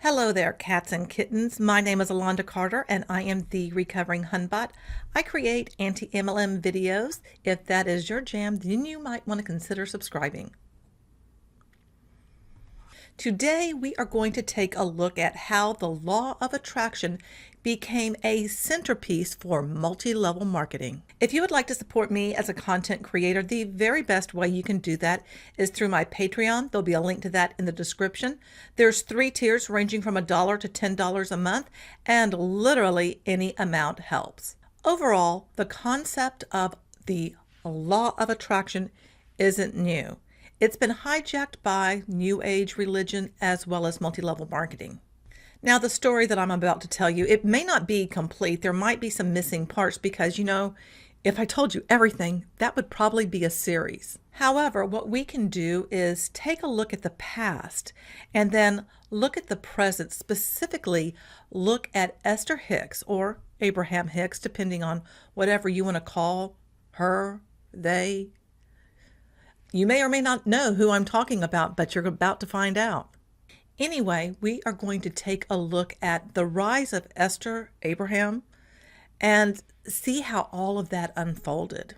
Hello there, cats and kittens. My name is Alonda Carter, and I am the Recovering Hunbot. I create anti-MLM videos. If that is your jam, then you might want to consider subscribing. Today, we are going to take a look at how the law of attraction became a centerpiece for multi-level marketing. If you would like to support me as a content creator, the very best way you can do that is through my Patreon. There'll be a link to that in the description. There's 3 tiers ranging from $1 to $10 a month, and literally any amount helps. Overall, the concept of the law of attraction isn't new. It's been hijacked by New Age religion as well as multi-level marketing. Now, the story that I'm about to tell you, it may not be complete. There might be some missing parts because, if I told you everything, that would probably be a series. However, what we can do is take a look at the past and then look at the present, specifically look at Esther Hicks or Abraham Hicks, depending on whatever you want to call her, they. You may or may not know who I'm talking about, but you're about to find out. Anyway, we are going to take a look at the rise of Esther, Abraham, and see how all of that unfolded.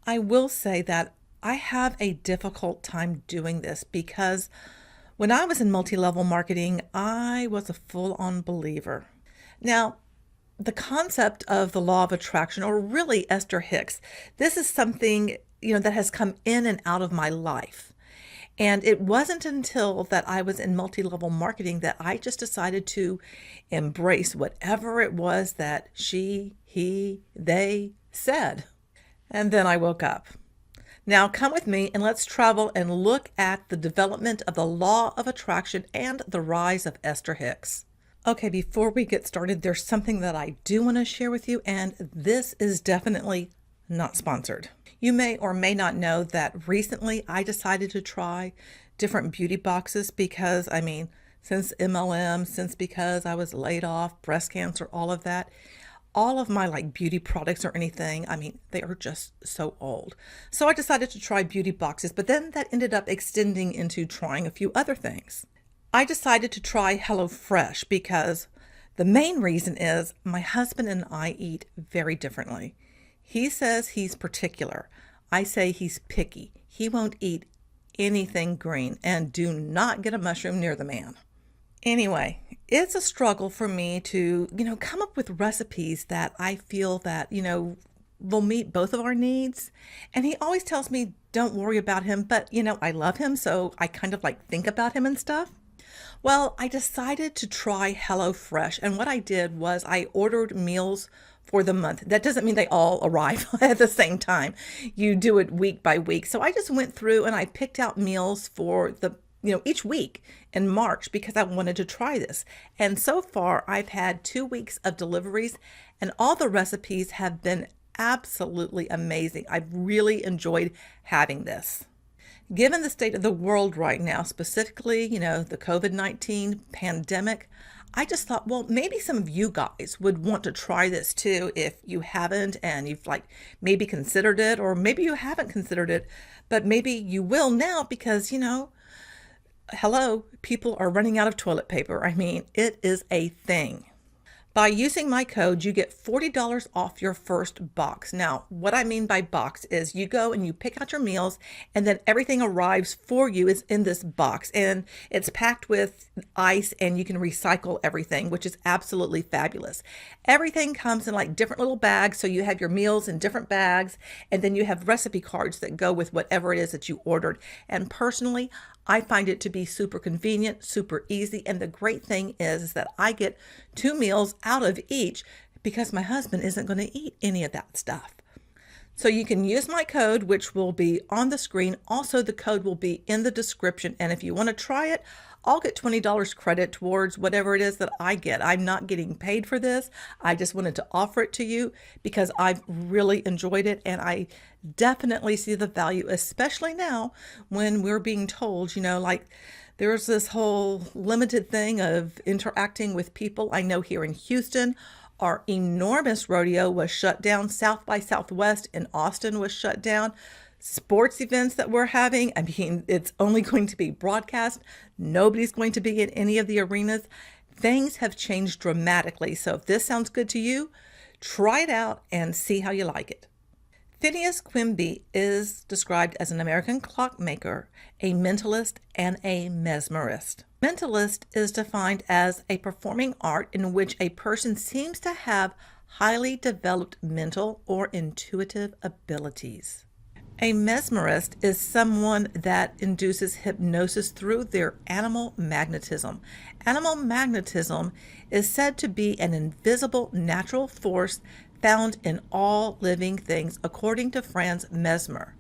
I will say that I have a difficult time doing this because when I was in multi-level marketing, I was a full-on believer. Now, the concept of the law of attraction, or really Esther Hicks, this is something that has come in and out of my life. And it wasn't until that I was in multi-level marketing that I just decided to embrace whatever it was that she, he, they said. And then I woke up. Now come with me and let's travel and look at the development of the law of attraction and the rise of Esther Hicks. Okay, before we get started, there's something that I do want to share with you, and this is definitely not sponsored. You may or may not know that recently I decided to try different beauty boxes because, since MLM, because I was laid off, breast cancer, all of that, all of my beauty products or anything, they are just so old. So I decided to try beauty boxes, but then that ended up extending into trying a few other things. I decided to try HelloFresh because the main reason is my husband and I eat very differently. He says he's particular. I say he's picky. He won't eat anything green, and do not get a mushroom near the man. Anyway, it's a struggle for me to, come up with recipes that I feel that, will meet both of our needs. And he always tells me, don't worry about him. But, I love him, so I kind of think about him and stuff. Well, I decided to try HelloFresh, and what I did was I ordered meals for the month. That doesn't mean they all arrive at the same time. You do it week by week. So I just went through and I picked out meals for each week in March because I wanted to try this. And so far I've had 2 weeks of deliveries and all the recipes have been absolutely amazing. I've really enjoyed having this. Given the state of the world right now, specifically, the COVID-19 pandemic, I just thought, well, maybe some of you guys would want to try this too if you haven't and you've maybe considered it, or maybe you haven't considered it, but maybe you will now because, hello, people are running out of toilet paper. It is a thing. By using my code, you get $40 off your first box. Now, what I mean by box is you go and you pick out your meals and then everything arrives for you is in this box and it's packed with ice and you can recycle everything, which is absolutely fabulous. Everything comes in different little bags. So you have your meals in different bags and then you have recipe cards that go with whatever it is that you ordered. And personally, I find it to be super convenient, super easy. And the great thing is that I get 2 meals out of each because my husband isn't going to eat any of that stuff. So you can use my code, which will be on the screen. Also, the code will be in the description. And if you want to try it, I'll get $20 credit towards whatever it is that I get. I'm not getting paid for this. I just wanted to offer it to you because I've really enjoyed it. And I definitely see the value, especially now when we're being told, there's this whole limited thing of interacting with people. I know here in Houston, our enormous rodeo was shut down. South by Southwest in Austin was shut down. sports events that we're having. I mean, it's only going to be broadcast. Nobody's going to be in any of the arenas. Things have changed dramatically. So if this sounds good to you, try it out and see how you like it. Phineas Quimby is described as an American clockmaker, a mentalist, and a mesmerist. Mentalist is defined as a performing art in which a person seems to have highly developed mental or intuitive abilities. A mesmerist is someone that induces hypnosis through their animal magnetism. Animal magnetism is said to be an invisible natural force found in all living things, according to Franz Mesmer.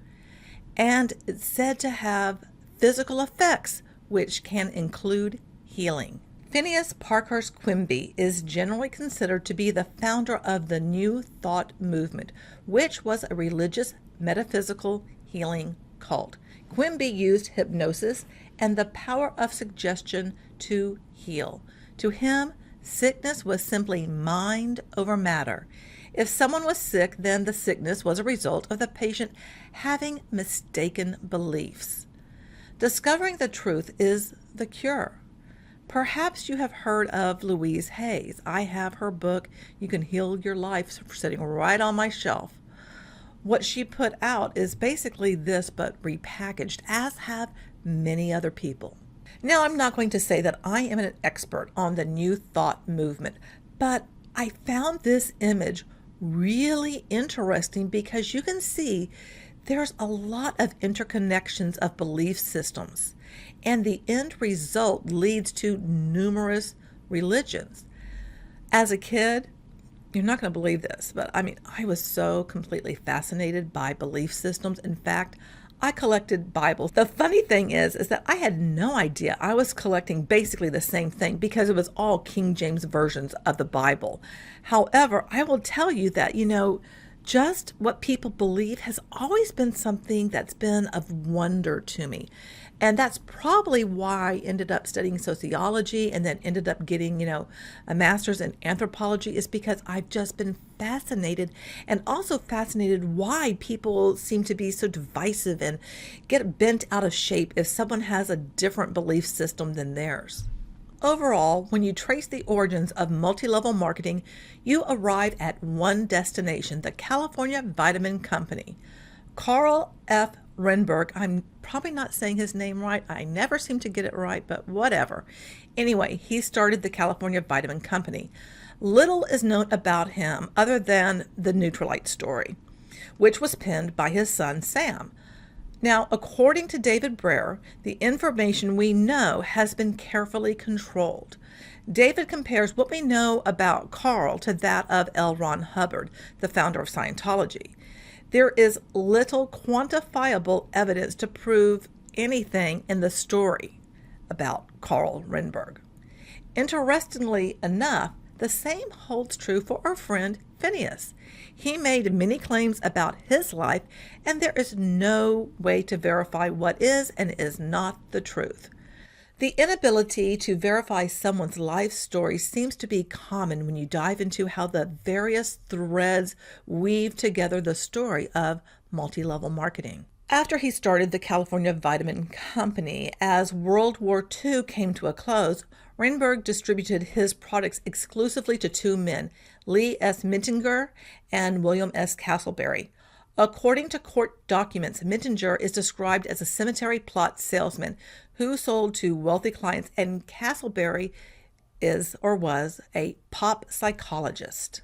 And it's said to have physical effects, which can include healing. Phineas Parkhurst Quimby is generally considered to be the founder of the New Thought movement, which was a religious metaphysical healing cult. Quimby used hypnosis and the power of suggestion to heal. To him, sickness was simply mind over matter. If someone was sick, then the sickness was a result of the patient having mistaken beliefs. Discovering the truth is the cure. Perhaps you have heard of Louise Hayes. I have her book, You Can Heal Your Life, sitting right on my shelf. What she put out is basically this, but repackaged, as have many other people. Now, I'm not going to say that I am an expert on the New Thought movement, but I found this image really interesting because you can see there's a lot of interconnections of belief systems, and the end result leads to numerous religions. As a kid, you're not going to believe this, but I was so completely fascinated by belief systems. In fact, I collected Bibles. The funny thing is that I had no idea I was collecting basically the same thing because it was all King James versions of the Bible. However, I will tell you that, just what people believe has always been something that's been of wonder to me. And that's probably why I ended up studying sociology and then ended up getting, a master's in anthropology, is because I've just been fascinated, and also fascinated why people seem to be so divisive and get bent out of shape if someone has a different belief system than theirs. Overall, when you trace the origins of multi-level marketing, you arrive at one destination, the California Vitamin Company. Carl F. Renberg, I'm probably not saying his name right. I never seem to get it right, but whatever. Anyway, he started the California Vitamin Company. Little is known about him other than the Nutrilite story, which was penned by his son, Sam. Now, according to David Breyer, the information we know has been carefully controlled. David compares what we know about Carl to that of L. Ron Hubbard, the founder of Scientology. There is little quantifiable evidence to prove anything in the story about Carl Renberg. Interestingly enough, the same holds true for our friend Phineas. He made many claims about his life, and there is no way to verify what is and is not the truth. The inability to verify someone's life story seems to be common when you dive into how the various threads weave together the story of multi-level marketing. After he started the California Vitamin Company, as World War II came to a close, Renberg distributed his products exclusively to two men, Lee S. Mintinger and William S. Castleberry. According to court documents, Mintinger is described as a cemetery plot salesman who sold to wealthy clients, and Castleberry is or was a pop psychologist.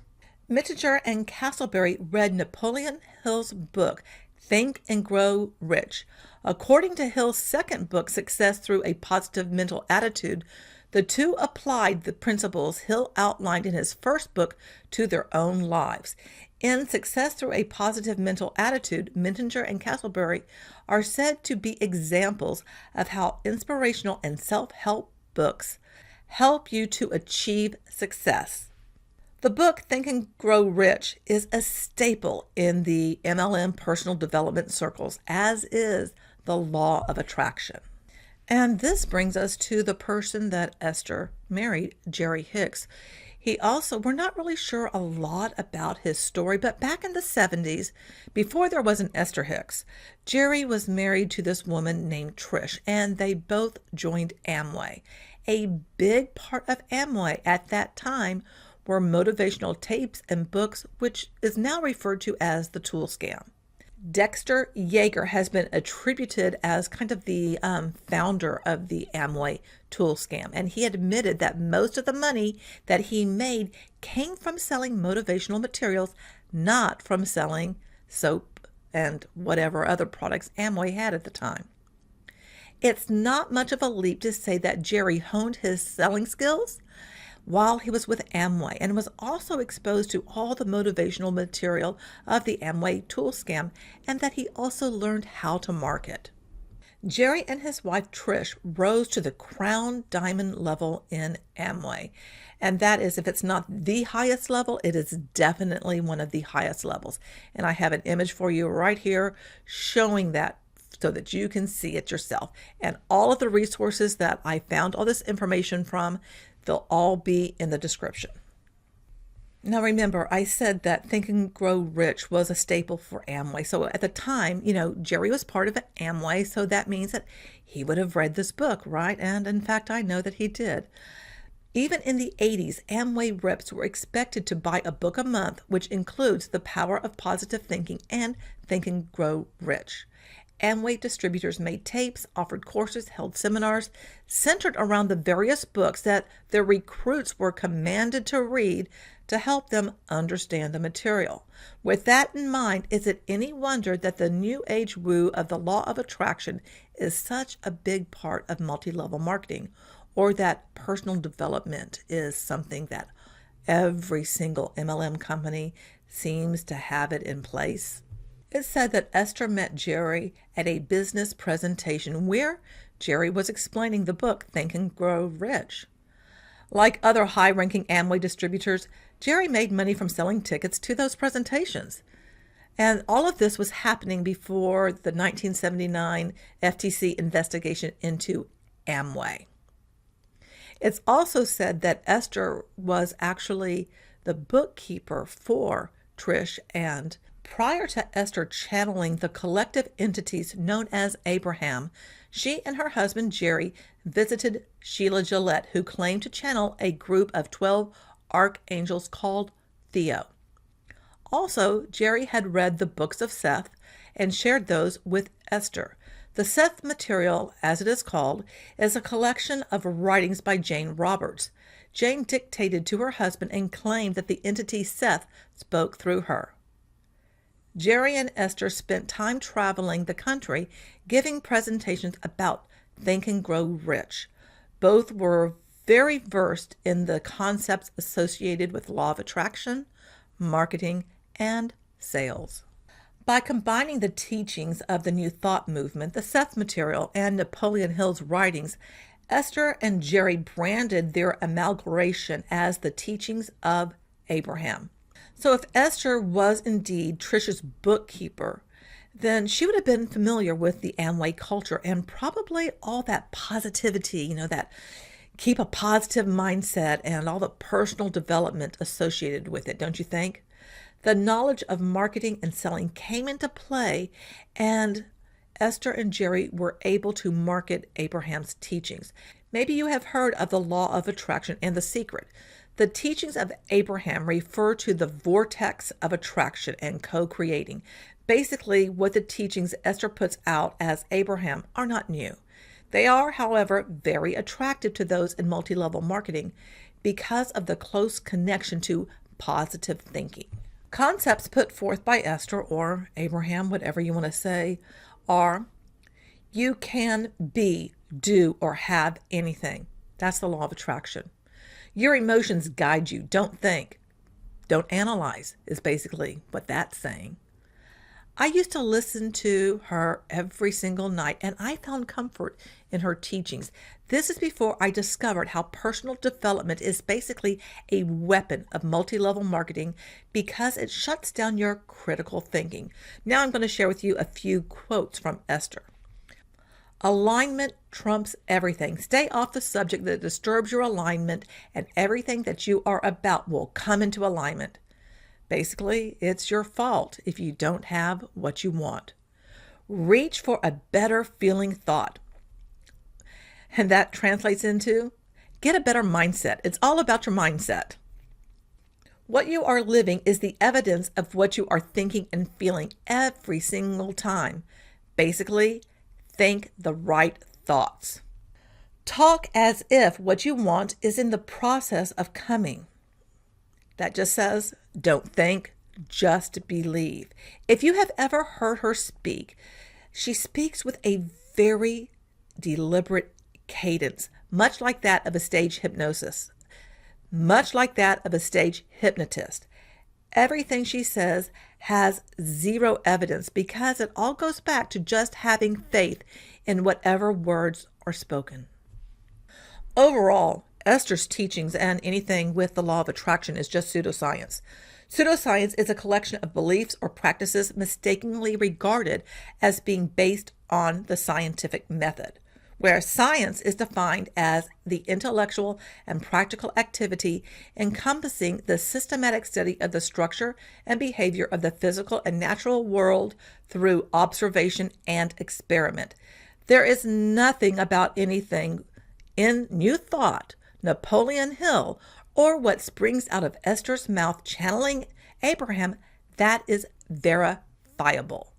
Mintinger and Castleberry read Napoleon Hill's book, Think and Grow Rich. According to Hill's second book, Success Through a Positive Mental Attitude, the two applied the principles Hill outlined in his first book to their own lives. In Success Through a Positive Mental Attitude, Mintinger and Castleberry are said to be examples of how inspirational and self-help books help you to achieve success. The book Think and Grow Rich is a staple in the MLM personal development circles, as is the Law of Attraction. And this brings us to the person that Esther married, Jerry Hicks. We're not really sure a lot about his story, but back in the 70s, before there was an Esther Hicks, Jerry was married to this woman named Trish, and they both joined Amway. A big part of Amway at that time were motivational tapes and books, which is now referred to as the tool scam. Dexter Yeager has been attributed as kind of the founder of the Amway tool scam, and he admitted that most of the money that he made came from selling motivational materials, not from selling soap and whatever other products Amway had at the time. It's not much of a leap to say that Jerry honed his selling skills while he was with Amway and was also exposed to all the motivational material of the Amway tool scam, and that he also learned how to market. Jerry and his wife Trish rose to the crown diamond level in Amway, and that is, if it's not the highest level, it is definitely one of the highest levels. And I have an image for you right here showing that so that you can see it yourself. And all of the resources that I found all this information from, they'll all be in the description. Now remember, I said that Think and Grow Rich was a staple for Amway. So at the time, Jerry was part of Amway, so that means that he would have read this book, right? And in fact, I know that he did. Even in the 80s, Amway reps were expected to buy a book a month, which includes The Power of Positive Thinking and Think and Grow Rich. Amway distributors made tapes, offered courses, held seminars centered around the various books that their recruits were commanded to read to help them understand the material. With that in mind, is it any wonder that the New Age woo of the law of attraction is such a big part of multi-level marketing, or that personal development is something that every single MLM company seems to have it in place? It's said that Esther met Jerry at a business presentation where Jerry was explaining the book Think and Grow Rich. Like other high-ranking Amway distributors, Jerry made money from selling tickets to those presentations. And all of this was happening before the 1979 FTC investigation into Amway. It's also said that Esther was actually the bookkeeper for Trish, and prior to Esther channeling the collective entities known as Abraham, she and her husband Jerry visited Sheila Gillette, who claimed to channel a group of 12 archangels called Theo. Also, Jerry had read the books of Seth and shared those with Esther. The Seth material, as it is called, is a collection of writings by Jane Roberts. Jane dictated to her husband and claimed that the entity Seth spoke through her. Jerry and Esther spent time traveling the country, giving presentations about Think and Grow Rich. Both were very versed in the concepts associated with law of attraction, marketing, and sales. By combining the teachings of the New Thought movement, the Seth material, and Napoleon Hill's writings, Esther and Jerry branded their amalgamation as the teachings of Abraham. So if Esther was indeed Trish's bookkeeper, then she would have been familiar with the Amway culture and probably all that positivity, that keep a positive mindset and all the personal development associated with it, don't you think? The knowledge of marketing and selling came into play, and Esther and Jerry were able to market Abraham's teachings. Maybe you have heard of the law of attraction and the secret. The teachings of Abraham refer to the vortex of attraction and co-creating. Basically, what the teachings Esther puts out as Abraham are not new. They are, however, very attractive to those in multi-level marketing because of the close connection to positive thinking. Concepts put forth by Esther, or Abraham, whatever you want to say, are you can be, do, or have anything. That's the law of attraction. Your emotions guide you. Don't think. Don't analyze is basically what that's saying. I used to listen to her every single night, and I found comfort in her teachings. This is before I discovered how personal development is basically a weapon of multi-level marketing because it shuts down your critical thinking. Now I'm going to share with you a few quotes from Esther. Alignment trumps everything. Stay off the subject that disturbs your alignment, and everything that you are about will come into alignment. Basically, it's your fault if you don't have what you want. Reach for a better feeling thought. And that translates into get a better mindset. It's all about your mindset. What you are living is the evidence of what you are thinking and feeling every single time. Basically, think the right thoughts. Talk as if what you want is in the process of coming. That just says, don't think, just believe. If you have ever heard her speak, she speaks with a very deliberate cadence, much like that of a stage hypnosis, much like that of a stage hypnotist. Everything she says has zero evidence because it all goes back to just having faith in whatever words are spoken. Overall, Esther's teachings and anything with the law of attraction is just pseudoscience. Pseudoscience is a collection of beliefs or practices mistakenly regarded as being based on the scientific method, whereas science is defined as the intellectual and practical activity encompassing the systematic study of the structure and behavior of the physical and natural world through observation and experiment. There is nothing about anything in New Thought, Napoleon Hill, or what springs out of Esther's mouth channeling Abraham that is verifiable.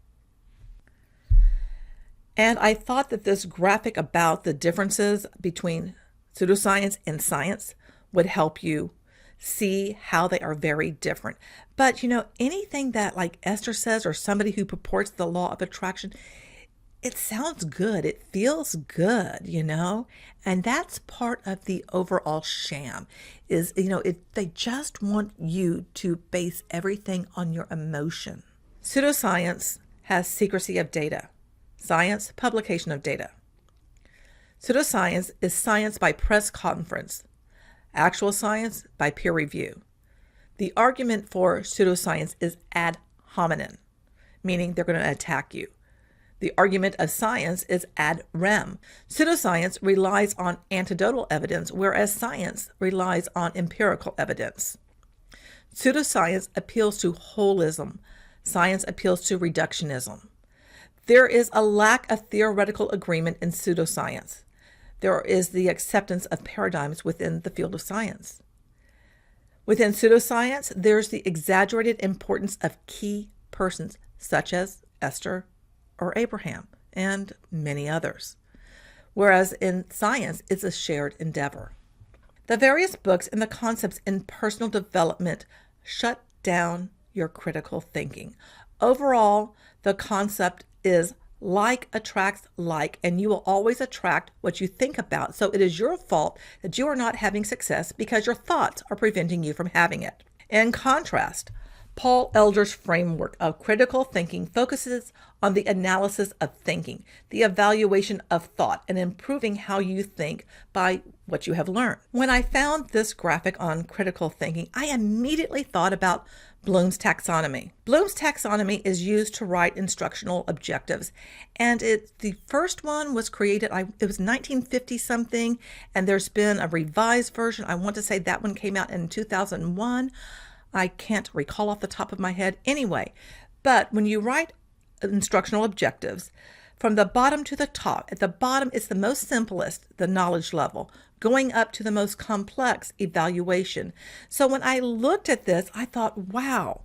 And I thought that this graphic about the differences between pseudoscience and science would help you see how they are very different. But anything that like Esther says or somebody who purports the law of attraction, it sounds good. It feels good, and that's part of the overall sham is, they just want you to base everything on your emotion. Pseudoscience has secrecy of data. Science, publication of data. Pseudoscience is science by press conference. Actual science by peer review. The argument for pseudoscience is ad hominem, meaning they're going to attack you. The argument of science is ad rem. Pseudoscience relies on anecdotal evidence, whereas science relies on empirical evidence. Pseudoscience appeals to holism. Science appeals to reductionism. There is a lack of theoretical agreement in pseudoscience. There is the acceptance of paradigms within the field of science. Within pseudoscience, there's the exaggerated importance of key persons, such as Esther or Abraham, and many others. Whereas in science, it's a shared endeavor. The various books and the concepts in personal development shut down your critical thinking. Overall, the concept is like attracts like, and you will always attract what you think about. So it is your fault that you are not having success because your thoughts are preventing you from having it. In contrast, Paul Elder's framework of critical thinking focuses on the analysis of thinking, the evaluation of thought, and improving how you think by what you have learned. When I found this graphic on critical thinking, I immediately thought about Bloom's taxonomy. Bloom's taxonomy is used to write instructional objectives, and the first one was created, it was 1950 something, and there's been a revised version. I want to say that one came out in 2001. I can't recall off the top of my head. Anyway, but when you write instructional objectives, from the bottom to the top, at the bottom is the most simplest, the knowledge level, going up to the most complex, evaluation. So when I looked at this, I thought, wow,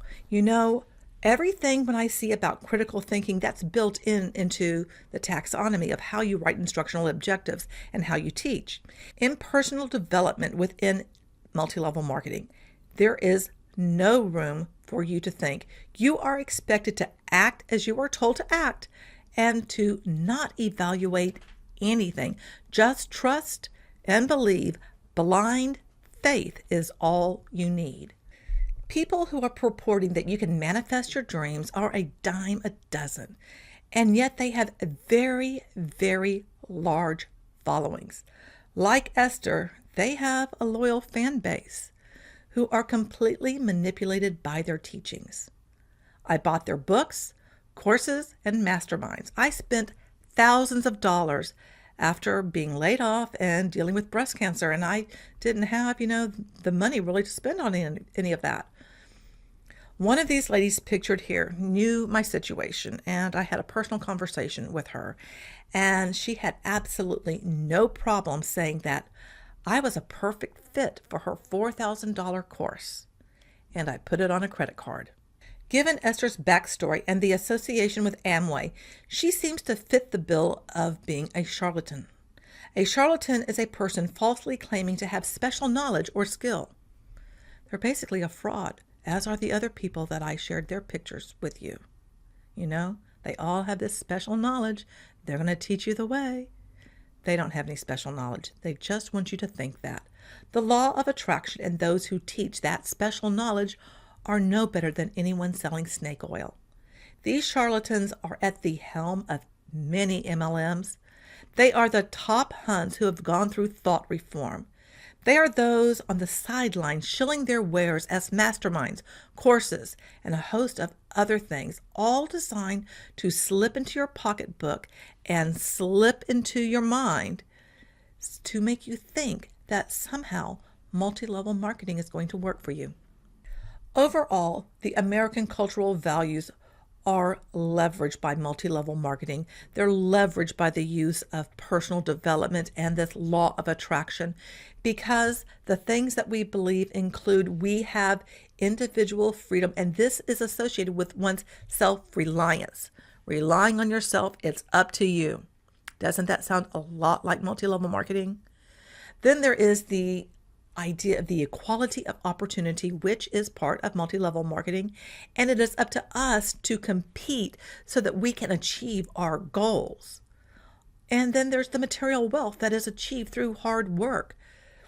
everything when I see about critical thinking, that's built into the taxonomy of how you write instructional objectives and how you teach. In personal development within multi-level marketing, there is no room for you to think. You are expected to act as you are told to act and to not evaluate anything. Just trust and believe. Blind faith is all you need. People who are purporting that you can manifest your dreams are a dime a dozen, and yet they have very, very large followings. Like Esther, they have a loyal fan base who are completely manipulated by their teachings. I bought their books, courses, and masterminds. I spent thousands of dollars after being laid off and dealing with breast cancer. And I didn't have, the money really to spend on any of that. One of these ladies pictured here knew my situation, and I had a personal conversation with her, and she had absolutely no problem saying that I was a perfect fit for her $4,000 course, and I put it on a credit card. Given Esther's backstory and the association with Amway, she seems to fit the bill of being a charlatan. A charlatan is a person falsely claiming to have special knowledge or skill. They're basically a fraud, as are the other people that I shared their pictures with you. They all have this special knowledge. They're going to teach you the way. They don't have any special knowledge. They just want you to think that. The law of attraction and those who teach that special knowledge are no better than anyone selling snake oil. These charlatans are at the helm of many MLMs. They are the top Huns who have gone through thought reform. They are those on the sidelines shilling their wares as masterminds, courses, and a host of other things, all designed to slip into your pocketbook and slip into your mind to make you think that somehow multi-level marketing is going to work for you. Overall, the American cultural values are leveraged by multi-level marketing. They're leveraged by the use of personal development and this law of attraction, because the things that we believe include we have individual freedom, and this is associated with one's self-reliance. Relying on yourself, it's up to you. Doesn't that sound a lot like multi-level marketing? Then there is the idea of the equality of opportunity, which is part of multi-level marketing, and it is up to us to compete so that we can achieve our goals. And then there's the material wealth that is achieved through hard work.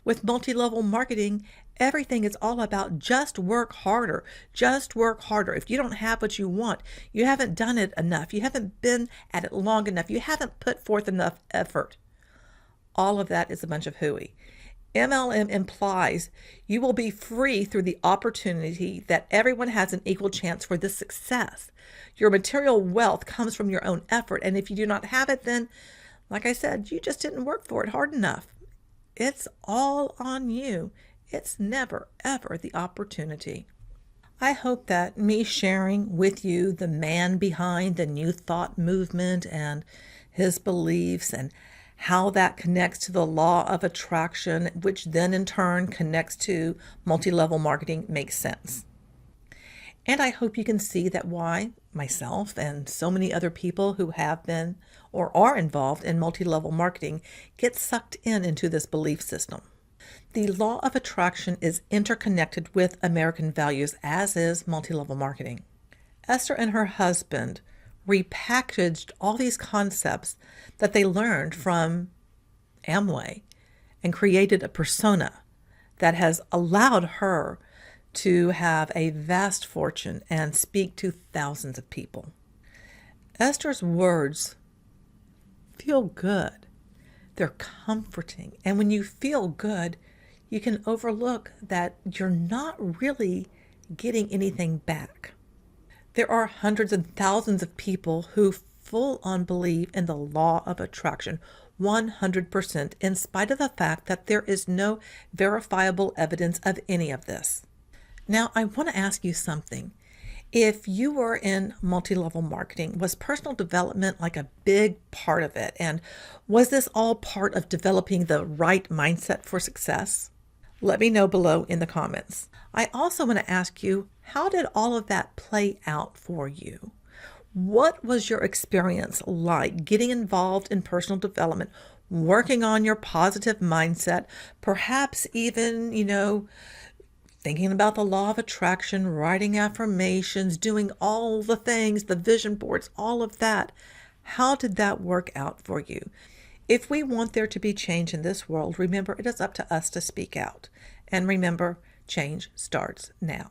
With multi-level marketing, everything is all about just work harder. Just work harder. If you don't have what you want, you haven't done it enough. You haven't been at it long enough. You haven't put forth enough effort. All of that is a bunch of hooey. MLM implies you will be free through the opportunity that everyone has an equal chance for this success. Your material wealth comes from your own effort, and if you do not have it, then, like I said, you just didn't work for it hard enough. It's all on you. It's never, ever the opportunity. I hope that me sharing with you the man behind the New Thought movement and his beliefs and how that connects to the law of attraction, which then in turn connects to multi-level marketing, makes sense. And I hope you can see that why myself and so many other people who have been or are involved in multi-level marketing get sucked into this belief system. The law of attraction is interconnected with American values, as is multi-level marketing. Esther and her husband repackaged all these concepts that they learned from Amway and created a persona that has allowed her to have a vast fortune and speak to thousands of people. Esther's words feel good. They're comforting. And when you feel good, you can overlook that you're not really getting anything back. There are hundreds and thousands of people who full on believe in the law of attraction 100%, in spite of the fact that there is no verifiable evidence of any of this. Now, I want to ask you something. If you were in multi-level marketing, was personal development like a big part of it? And was this all part of developing the right mindset for success? Let me know below in the comments. I also want to ask you, how did all of that play out for you? What was your experience like getting involved in personal development, working on your positive mindset, perhaps even, thinking about the law of attraction, writing affirmations, doing all the things, the vision boards, all of that? How did that work out for you? If we want there to be change in this world, remember, it is up to us to speak out. And remember, change starts now.